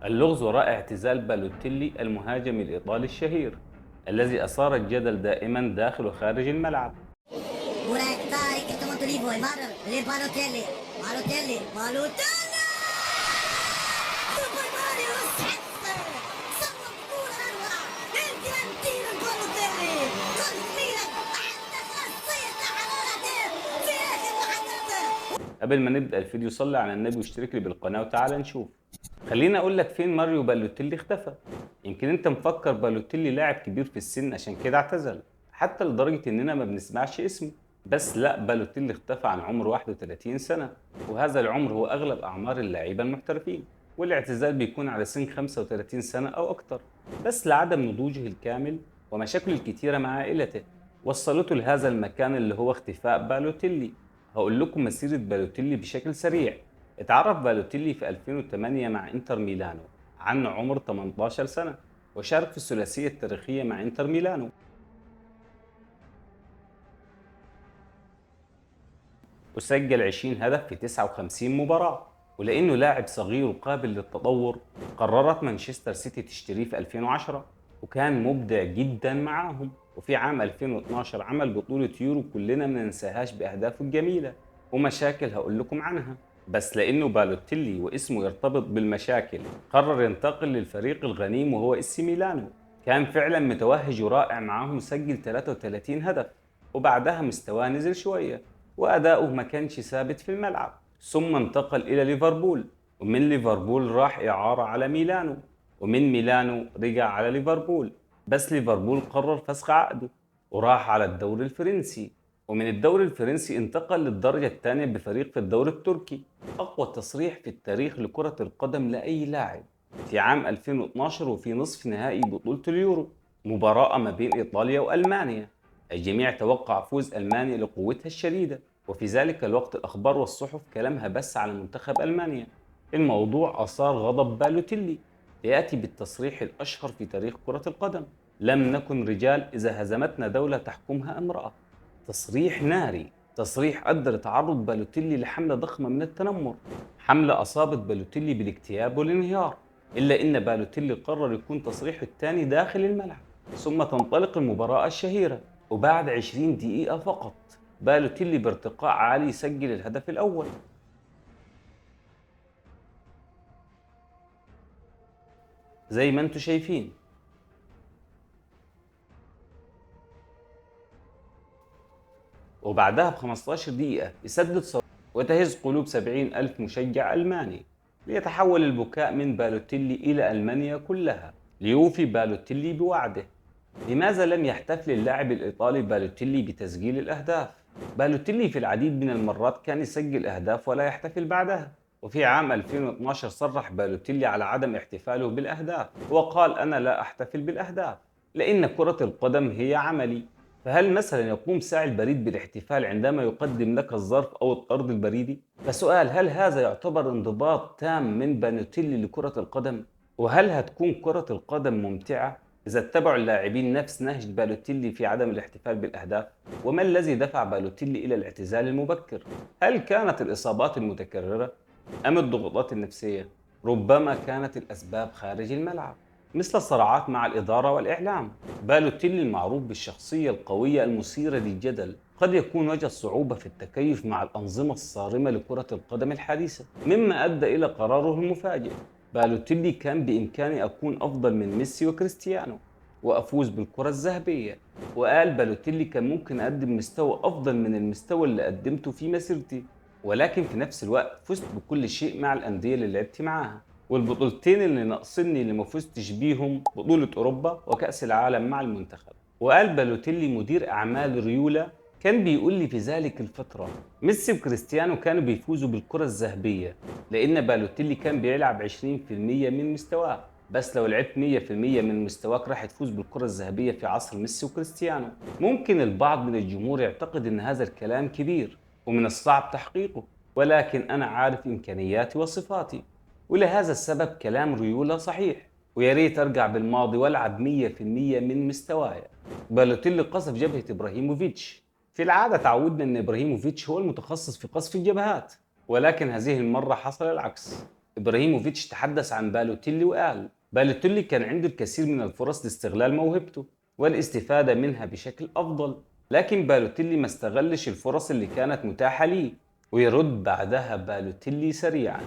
اللغز وراء اعتزال بالوتيلي المهاجم الإيطالي الشهير الذي أثار الجدل دائما داخل وخارج الملعب. Ora dai che sto molto lì voi, le palotelle, palotelle, palotelle! Super Mario 7! صوّبونا أروع! الجرانتينو البالوتيلي! تصويرة عندك خاصية حرارة في آخر لحظاته! قبل ما نبدأ الفيديو صلي على النبي واشترك لي بالقناة وتعالى نشوف. خليني أقول لك فين ماريو بالوتيلي اختفى. يمكن أنت مفكر بالوتيلي لاعب كبير في السن عشان كده اعتزل، حتى لدرجة إننا ما بنسمعش اسمه. بس لا، بالوتيلي اختفى عن عمر 31 سنة، وهذا العمر هو أغلب أعمار اللاعبين المحترفين، والاعتزال بيكون على سن 35 سنة أو أكتر. بس لعدم نضوجه الكامل ومشاكل الكتيرة مع عائلته وصلته لهذا المكان اللي هو اختفاء بالوتيلي. هقول لكم مسيرة بالوتيلي بشكل سريع. اتعرف بالوتيلي في 2008 مع انتر ميلانو عن عمر 18 سنة، وشارك في الثلاثية التاريخية مع انتر ميلانو، وسجل 20 هدف في 59 مباراة. ولأنه لاعب صغير وقابل للتطور، قررت مانشستر سيتي تشتريه في 2010، وكان مبدع جدا معاهم. وفي عام 2012 عمل بطولة يورو كلنا ما ننساهاش بأهدافه الجميلة ومشاكل هقول لكم عنها. بس لأنه بالوتيلي واسمه يرتبط بالمشاكل، قرر ينتقل للفريق الغنيم وهو اس ميلانو. كان فعلا متوهج ورائع معاهم، سجل 33 هدف، وبعدها مستواه نزل شوية وأداؤه ما كانش ثابت في الملعب. ثم انتقل إلى ليفربول، ومن ليفربول راح إعارة على ميلانو، ومن ميلانو رجع على ليفربول. بس ليفربول قرر فسخ عقده وراح على الدوري الفرنسي، ومن الدوري الفرنسي انتقل للدرجة الثانية بفريق في الدوري التركي. أقوى تصريح في التاريخ لكرة القدم لأي لاعب في عام 2012 وفي نصف نهائي بطولة اليورو، مباراة ما بين إيطاليا وألمانيا. الجميع توقع فوز ألمانيا لقوتها الشديدة، وفي ذلك الوقت الأخبار والصحف كلامها بس على منتخب ألمانيا. الموضوع أثار غضب بالوتيلي، ليأتي بالتصريح الأشهر في تاريخ كرة القدم: لم نكن رجال إذا هزمتنا دولة تحكمها امرأة. تصريح ناري، تصريح أدى لتعرض بالوتيلي لحملة ضخمة من التنمر، حملة أصابت بالوتيلي بالاكتئاب والانهيار. إلا إن بالوتيلي قرر يكون تصريحه الثاني داخل الملعب. ثم تنطلق المباراة الشهيرة، وبعد 20 دقيقة فقط بالوتيلي بارتقاء عالي يسجل الهدف الأول. زي ما انتم شايفين. وبعدها ب 15 دقيقة يسدد صاروخ وتهز قلوب 70 ألف مشجع ألماني، ليتحول البكاء من بالوتيلي إلى ألمانيا كلها، ليوفي بالوتيلي بوعده. لماذا لم يحتفل اللاعب الإيطالي بالوتيلي بتسجيل الأهداف؟ بالوتيلي في العديد من المرات كان يسجل أهداف ولا يحتفل بعدها. وفي عام 2012 صرح بالوتيلي على عدم احتفاله بالأهداف، وقال: أنا لا أحتفل بالأهداف لأن كرة القدم هي عملي. فهل مثلا يقوم ساعي البريد بالاحتفال عندما يقدم لك الظرف أو الطرد البريدي؟ فسؤال: هل هذا يعتبر انضباط تام من بالوتيلي لكرة القدم؟ وهل هتكون كرة القدم ممتعة إذا اتبعوا اللاعبين نفس نهج بالوتيلي في عدم الاحتفال بالأهداف؟ وما الذي دفع بالوتيلي إلى الاعتزال المبكر؟ هل كانت الإصابات المتكررة أم الضغوطات النفسية؟ ربما كانت الأسباب خارج الملعب، مثل الصراعات مع الإدارة والإعلام. بالوتيلي المعروف بالشخصية القوية المثيرة للجدل قد يكون وجد صعوبة في التكيف مع الأنظمة الصارمة لكرة القدم الحديثة، مما أدى إلى قراره المفاجئ: بالوتيلي كان بإمكاني أكون أفضل من ميسي وكريستيانو وأفوز بالكرة الذهبية. وقال بالوتيلي: كان ممكن أقدم مستوى أفضل من المستوى اللي قدمته في مسيرتي، ولكن في نفس الوقت فزت بكل شيء مع الأندية اللي لعبت معاها، والبطولتين اللي ناقصني اللي ما فزتش بيهم بطولة أوروبا وكأس العالم مع المنتخب. وقال بالوتيلي مدير أعمال ريولا كان بيقول لي في ذلك الفترة: ميسي وكريستيانو كانوا بيفوزوا بالكرة الذهبية لأن بالوتيلي كان بيلعب 20% من مستواه، بس لو لعبت 100% من مستواك راح تفوز بالكرة الذهبية في عصر ميسي وكريستيانو. ممكن البعض من الجمهور يعتقد أن هذا الكلام كبير ومن الصعب تحقيقه، ولكن أنا عارف إمكانياتي وصفاتي، ولهذا السبب كلام ريولا صحيح. ويا ريت أرجع بالماضي وألعب 100% من مستواي. بالوتيلي قصف جبهة إبراهيموفيتش. في العادة تعودنا أن إبراهيموفيتش هو المتخصص في قصف الجبهات، ولكن هذه المرة حصل العكس. إبراهيموفيتش تحدث عن بالوتيلي وقال: بالوتيلي كان عنده الكثير من الفرص لاستغلال موهبته والاستفادة منها بشكل أفضل، لكن بالوتيلي ما استغلش الفرص اللي كانت متاحة ليه. ويرد بعدها بالوتيلي سريعا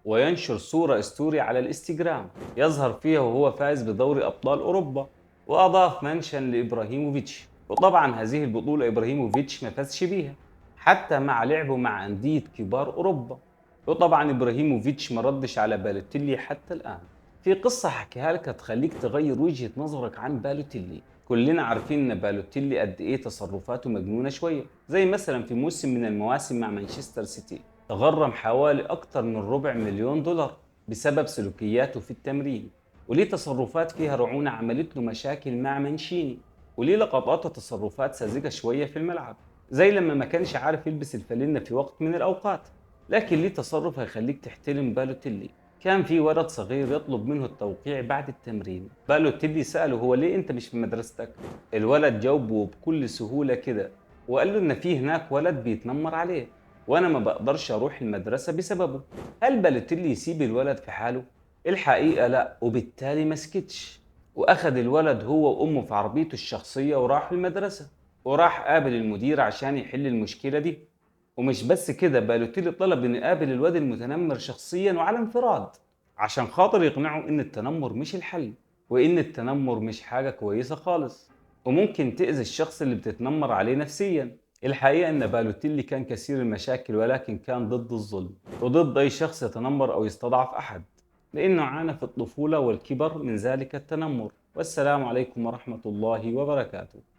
وينشر صورة استوري على الانستجرام يظهر فيها وهو فاز بدوري أبطال أوروبا، وأضاف منشن لإبراهيموفيتش. وطبعا هذه البطولة إبراهيموفيتش ما فازش بيها حتى مع لعبه مع أندية كبار أوروبا. وطبعا إبراهيموفيتش ما ردش على بالوتيلي حتى الآن. في قصة حكيها لك هتخليك تغير وجهة نظرك عن بالوتيلي. كلنا عارفين ان بالوتيلي قد ايه تصرفاته مجنونة شوية، زي مثلا في موسم من المواسم مع مانشستر سيتي تغرم حوالي اكتر من $250,000 بسبب سلوكياته في التمرين، وليه تصرفات فيها رعونة عملت له مشاكل مع مانشيني، وليه لقطات وتصرفات ساذجة شوية في الملعب، زي لما ما كانش عارف يلبس الفانلة في وقت من الاوقات. لكن ليه تصرف هيخليك تحترم بالوتيلي. كان في ولد صغير يطلب منه التوقيع بعد التمرين، بالوتيلي سأله: هو ليه انت مش في مدرستك؟ الولد جاوبه بكل سهولة كده وقال له ان في هناك ولد بيتنمر عليه وانا ما بقدرش اروح المدرسة بسببه. هل بالوتيلي يسيب الولد في حاله؟ الحقيقة لا، وبالتالي ما سكتش واخد الولد هو وامه في عربيته الشخصية وراح المدرسة، وراح قابل المدير عشان يحل المشكلة دي. ومش بس كده، بالوتيلي طلب انه يقابل الواد المتنمر شخصيا وعلى انفراد عشان خاطر يقنعه ان التنمر مش الحل، وان التنمر مش حاجة كويسة خالص وممكن تأذي الشخص اللي بتتنمر عليه نفسيا. الحقيقة ان بالوتيلي كان كثير المشاكل، ولكن كان ضد الظلم وضد اي شخص يتنمر او يستضعف احد، لانه عانى في الطفولة والكبر من ذلك التنمر. والسلام عليكم ورحمة الله وبركاته.